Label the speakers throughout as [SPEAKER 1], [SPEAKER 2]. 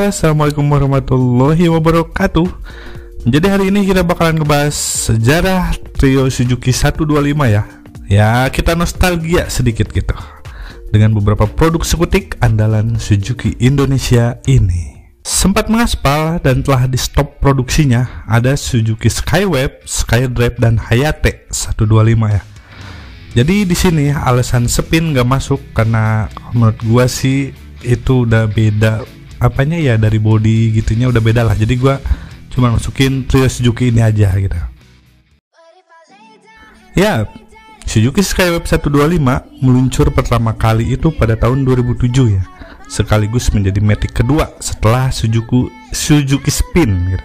[SPEAKER 1] Halo, assalamualaikum warahmatullahi wabarakatuh. Jadi hari ini kita bakalan ngebahas sejarah trio Suzuki 125 ya. Ya, kita nostalgia sedikit gitu dengan beberapa produk skutik andalan Suzuki Indonesia ini. Sempat mengaspal dan telah di stop produksinya ada Suzuki Skyweb, Skydrive dan Hayate 125 ya. Jadi di sini alasan spin gak masuk karena menurut gua sih itu udah beda apanya ya, dari body gitunya udah beda lah. Jadi gua cuma masukin trio Suzuki ini aja gitu. Ya, Suzuki Skyweb 125 meluncur pertama kali itu pada tahun 2007 ya, sekaligus menjadi Matic kedua setelah Suzuki Spin gitu.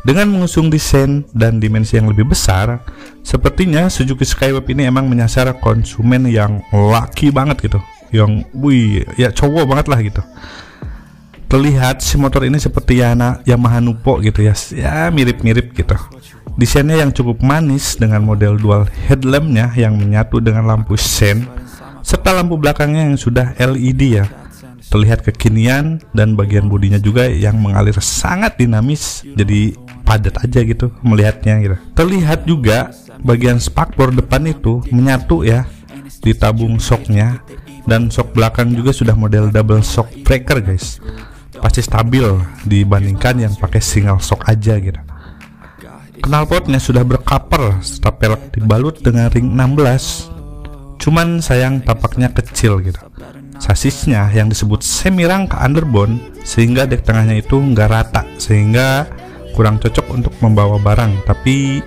[SPEAKER 1] Dengan mengusung desain dan dimensi yang lebih besar, sepertinya Suzuki Skyweb ini emang menyasar konsumen yang laki banget gitu, yang ya cowok banget lah gitu. Terlihat si motor ini seperti Yamaha Nupo gitu ya, mirip-mirip gitu. Desainnya yang cukup manis dengan model dual headlampnya yang menyatu dengan lampu sen, serta lampu belakangnya yang sudah LED ya. Terlihat kekinian dan bagian bodinya juga yang mengalir sangat dinamis, jadi padat aja gitu melihatnya gitu. Terlihat juga bagian spakbor depan itu menyatu ya di tabung shocknya, dan shock belakang juga sudah model double shock breaker guys. Pasti stabil dibandingkan yang pakai single shock aja gitu. Knalpotnya sudah bercover serta pelek dibalut dengan ring 16. Cuman sayang tapaknya kecil gitu. Sasisnya yang disebut semi rangka underbone sehingga dek tengahnya itu nggak rata, sehingga kurang cocok untuk membawa barang. Tapi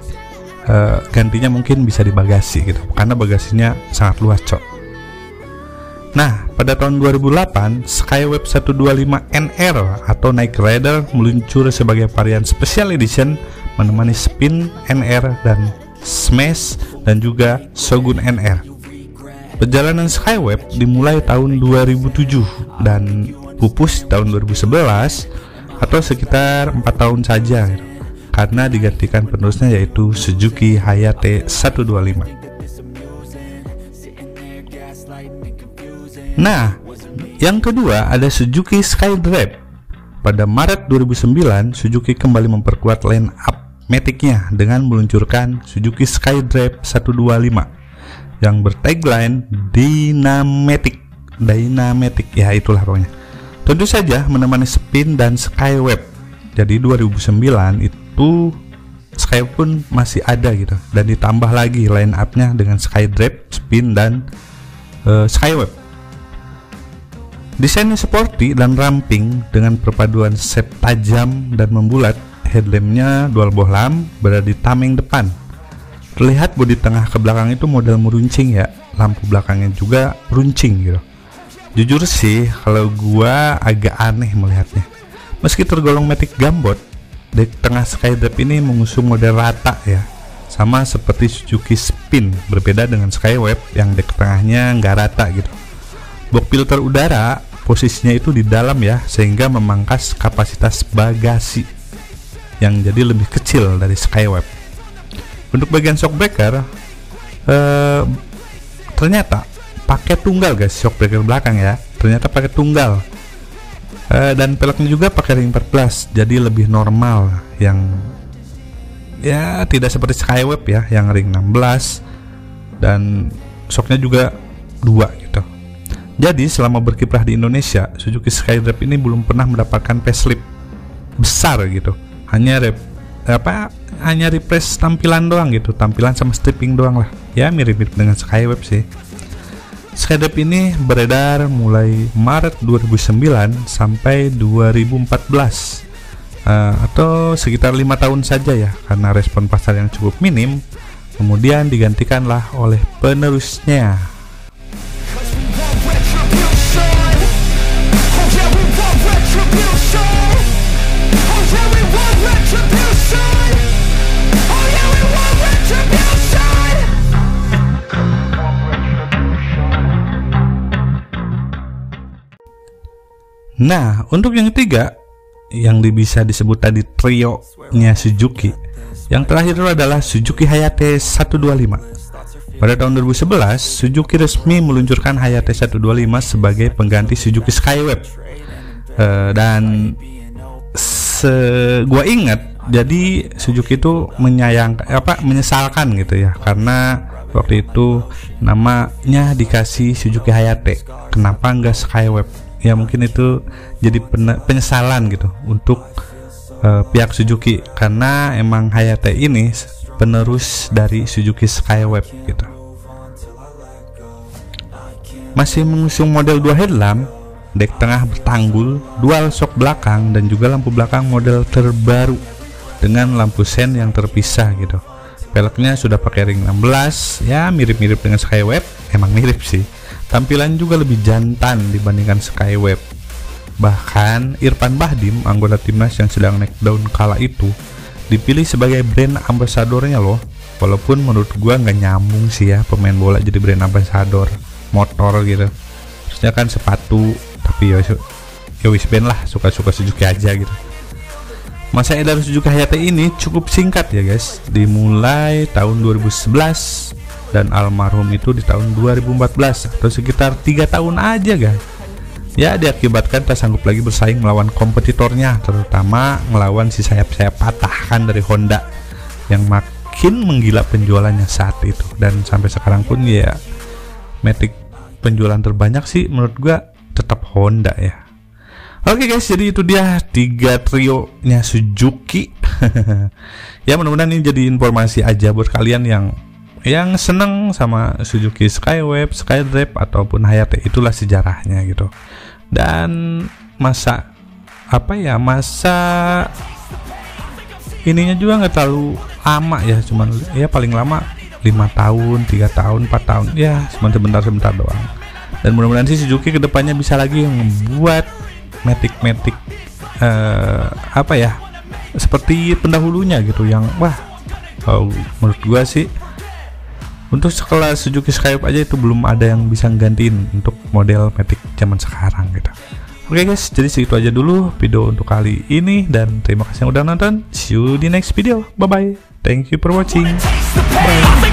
[SPEAKER 1] gantinya mungkin bisa di bagasi gitu, karena bagasinya sangat luas cok. Nah, pada tahun 2008 Skyweb 125 NR atau Night Rider meluncur sebagai varian Special Edition menemani Spin NR dan Smash dan juga Shogun NR. Perjalanan Skyweb dimulai tahun 2007 dan pupus tahun 2011 atau sekitar 4 tahun saja karena digantikan penerusnya yaitu Suzuki Hayate 125. Nah, yang kedua ada Suzuki Skydrive. Pada Maret 2009 Suzuki kembali memperkuat line up Matic-nya dengan meluncurkan Suzuki Skydrive 125 yang bertagline Dynamatic ya, itulah pokoknya. Tentu saja menemani Spin dan Skyweb. Jadi 2009 itu Skyweb pun masih ada gitu, dan ditambah lagi line up-nya dengan Skydrive, Spin dan Skyweb. Desainnya sporty dan ramping dengan perpaduan shape tajam dan membulat. Headlampnya dual bohlam berada di tameng depan. Terlihat bodi tengah ke belakang itu model meruncing ya, lampu belakangnya juga runcing gitu. Jujur sih kalau gua agak aneh melihatnya. Meski tergolong Matic Gambot, dek tengah Skydrive ini mengusung model rata ya, sama seperti Suzuki Spin, berbeda dengan Skyweb yang dek tengahnya nggak rata gitu. Box filter udara posisinya itu di dalam ya, sehingga memangkas kapasitas bagasi yang jadi lebih kecil dari Skyweb. Untuk bagian shock breaker ternyata pakai tunggal guys, shock breaker belakang ya, ternyata pakai tunggal. Dan peleknya juga pakai ring 14, jadi lebih normal, yang ya tidak seperti Skyweb ya yang ring 16 dan shocknya juga 2 gitu. Jadi selama berkiprah di Indonesia, Suzuki Skydrive ini belum pernah mendapatkan facelift besar gitu. Hanya refresh tampilan doang gitu, tampilan sama stripping doang lah. Ya mirip-mirip dengan Skyweb sih. Skydrive ini beredar mulai Maret 2009 sampai 2014, atau sekitar 5 tahun saja ya, karena respon pasar yang cukup minim. Kemudian digantikanlah oleh penerusnya. Nah, untuk yang ketiga yang bisa disebut tadi trio-nya Suzuki, yang terakhir itu adalah Suzuki Hayate 125. Pada tahun 2011, Suzuki resmi meluncurkan Hayate 125 sebagai pengganti Suzuki Skyweb. Dan gua ingat, jadi Suzuki itu menyesalkan gitu ya, karena waktu itu namanya dikasih Suzuki Hayate, kenapa nggak Skyweb? Ya mungkin itu jadi penyesalan gitu untuk pihak Suzuki, karena emang Hayate ini penerus dari Suzuki Skyweb gitu. Masih mengusung model 2 headlamp, dek tengah bertanggul, dual shock belakang, dan juga lampu belakang model terbaru dengan lampu sen yang terpisah gitu. Peleknya sudah pakai ring 16, ya mirip-mirip dengan Skyweb, emang mirip sih. Tampilan juga lebih jantan dibandingkan Skyweb. Bahkan Irfan Bahdim, anggota timnas yang sedang naik daun kala itu, dipilih sebagai brand ambasadornya loh. Walaupun menurut gua nggak nyambung sih ya pemain bola jadi brand ambasador motor gitu. Terusnya kan sepatu, tapi ya wis band lah, suka-suka Suzuki aja gitu. Masa edar Suzuki Hayate ini cukup singkat ya guys, dimulai tahun 2011 dan almarhum itu di tahun 2014, atau sekitar 3 tahun aja guys. Ya diakibatkan tak sanggup lagi bersaing melawan kompetitornya, terutama melawan si sayap-sayap patah kan dari Honda yang makin menggila penjualannya saat itu. Dan sampai sekarang pun ya Matic penjualan terbanyak sih menurut gua tetap Honda ya. Oke guys, jadi itu dia 3 trio-nya Suzuki. Ya mudah-mudahan ini jadi informasi aja buat kalian yang seneng sama Suzuki Skyweb, Skydrape ataupun Hayate, itulah sejarahnya gitu. Dan masa ininya juga nggak terlalu lama ya, cuman ya paling lama 5 tahun, 3 tahun, 4 tahun, ya cuma sebentar doang. Dan mudah-mudahan sih Suzuki kedepannya bisa lagi membuat Matic seperti pendahulunya gitu, yang menurut gua sih untuk sekelas Suzuki Skyweb aja itu belum ada yang bisa nggantiin untuk model Matic zaman sekarang gitu. Oke guys, jadi segitu aja dulu video untuk kali ini, dan terima kasih yang udah nonton. See you di next video. Bye bye. Thank you for watching. Bye.